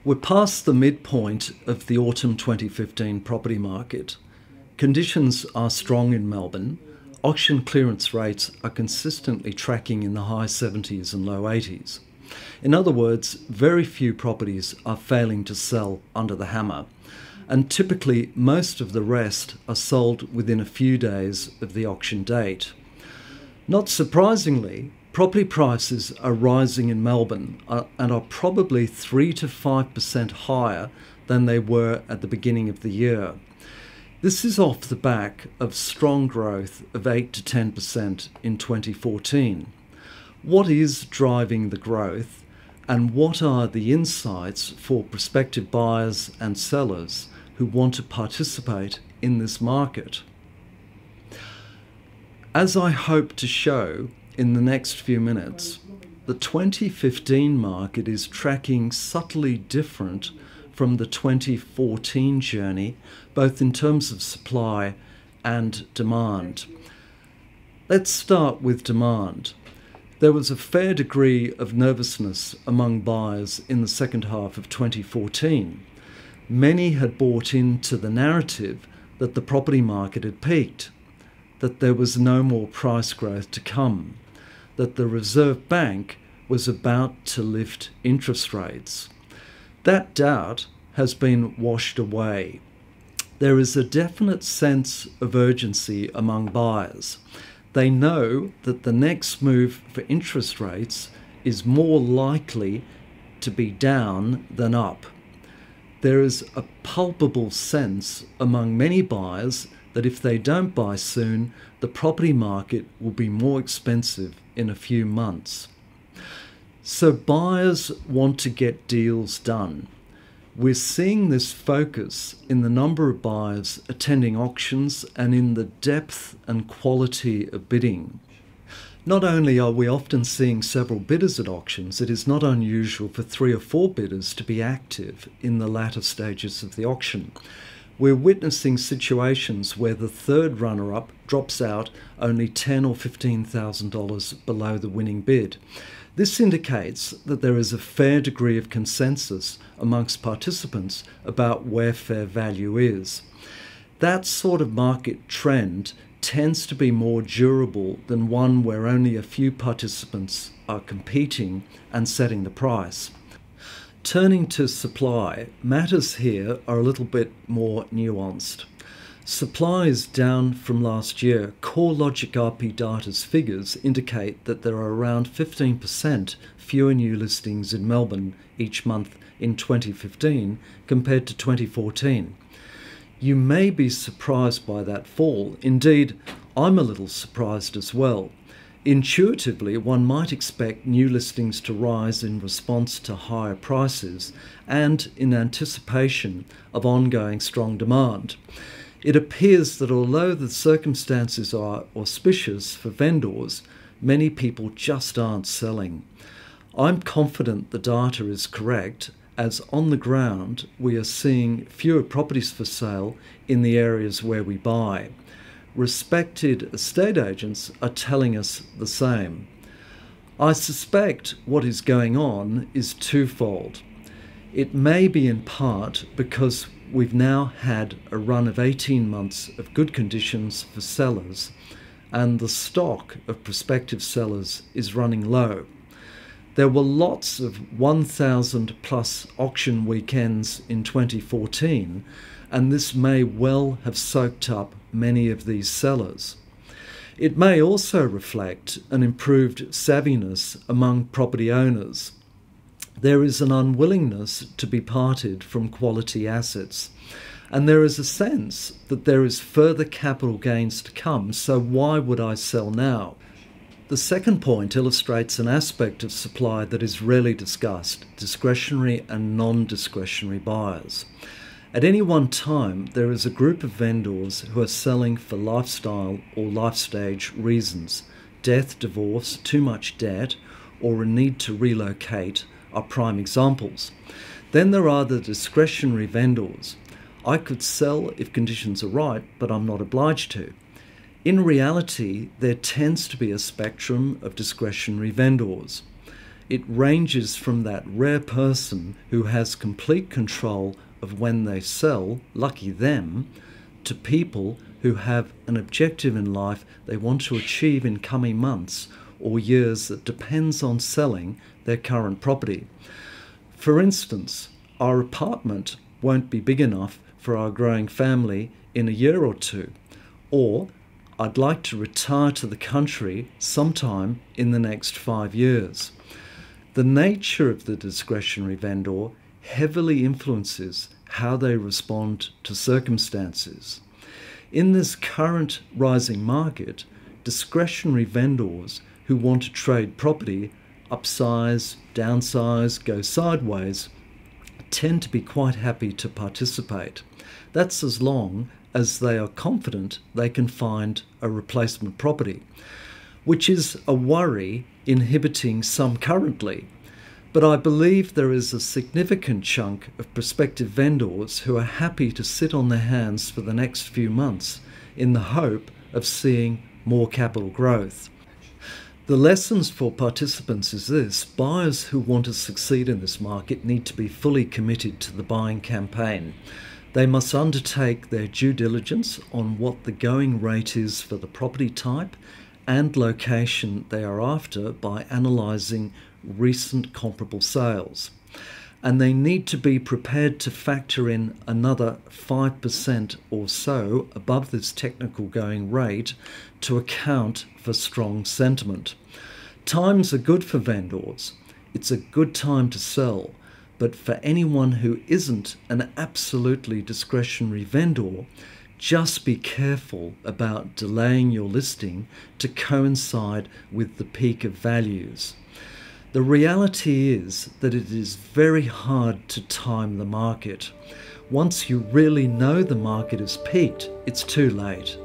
We're past the midpoint of the autumn 2015 property market. Conditions are strong in Melbourne. Auction clearance rates are consistently tracking in the high 70s and low 80s. In other words, very few properties are failing to sell under the hammer, and typically most of the rest are sold within a few days of the auction date. Not surprisingly, property prices are rising in Melbourne and are probably 3 to 5% higher than they were at the beginning of the year. This is off the back of strong growth of 8 to 10% in 2014. What is driving the growth, and what are the insights for prospective buyers and sellers who want to participate in this market? As I hope to show in the next few minutes, the 2015 market is tracking subtly different from the 2014 journey, both in terms of supply and demand. Let's start with demand. There was a fair degree of nervousness among buyers in the second half of 2014. Many had bought into the narrative that the property market had peaked, that there was no more price growth to come, that the Reserve Bank was about to lift interest rates. That doubt has been washed away. There is a definite sense of urgency among buyers. They know that the next move for interest rates is more likely to be down than up. There is a palpable sense among many buyers that if they don't buy soon, the property market will be more expensive in a few months. So buyers want to get deals done. We're seeing this focus in the number of buyers attending auctions and in the depth and quality of bidding. Not only are we often seeing several bidders at auctions, it is not unusual for 3 or 4 bidders to be active in the latter stages of the auction. We're witnessing situations where the third runner-up drops out only $10,000 or $15,000 below the winning bid. This indicates that there is a fair degree of consensus amongst participants about where fair value is. That sort of market trend tends to be more durable than one where only a few participants are competing and setting the price. Turning to supply, matters here are a little bit more nuanced. Supply is down from last year. CoreLogic RP Data's figures indicate that there are around 15% fewer new listings in Melbourne each month in 2015 compared to 2014. You may be surprised by that fall. Indeed, I'm a little surprised as well. Intuitively, one might expect new listings to rise in response to higher prices and in anticipation of ongoing strong demand. It appears that although the circumstances are auspicious for vendors, many people just aren't selling. I'm confident the data is correct, as on the ground we are seeing fewer properties for sale in the areas where we buy. Respected estate agents are telling us the same. I suspect what is going on is twofold. It may be in part because we've now had a run of 18 months of good conditions for sellers, and the stock of prospective sellers is running low. There were lots of 1,000 plus auction weekends in 2014, and this may well have soaked up many of these sellers. It may also reflect an improved savviness among property owners. There is an unwillingness to be parted from quality assets, and there is a sense that there is further capital gains to come, so why would I sell now? The second point illustrates an aspect of supply that is rarely discussed: discretionary and non-discretionary buyers. At any one time, there is a group of vendors who are selling for lifestyle or life stage reasons. Death, divorce, too much debt, or a need to relocate are prime examples. Then there are the discretionary vendors. I could sell if conditions are right, but I'm not obliged to. In reality, there tends to be a spectrum of discretionary vendors. It ranges from that rare person who has complete control of when they sell, lucky them, to people who have an objective in life they want to achieve in coming months or years that depends on selling their current property. For instance, our apartment won't be big enough for our growing family in a year or two, or I'd like to retire to the country sometime in the next 5 years. The nature of the discretionary vendor heavily influences how they respond to circumstances. In this current rising market, discretionary vendors who want to trade property, upsize, downsize, go sideways, tend to be quite happy to participate. That's as long as they are confident they can find a replacement property, which is a worry inhibiting some currently. But I believe there is a significant chunk of prospective vendors who are happy to sit on their hands for the next few months in the hope of seeing more capital growth. The lessons for participants is this: buyers who want to succeed in this market need to be fully committed to the buying campaign. They must undertake their due diligence on what the going rate is for the property type and location they are after by analysing recent comparable sales. And they need to be prepared to factor in another 5% or so above this technical going rate to account for strong sentiment. Times are good for vendors. It's a good time to sell. But for anyone who isn't an absolutely discretionary vendor, just be careful about delaying your listing to coincide with the peak of values. The reality is that it is very hard to time the market. Once you really know the market has peaked, it's too late.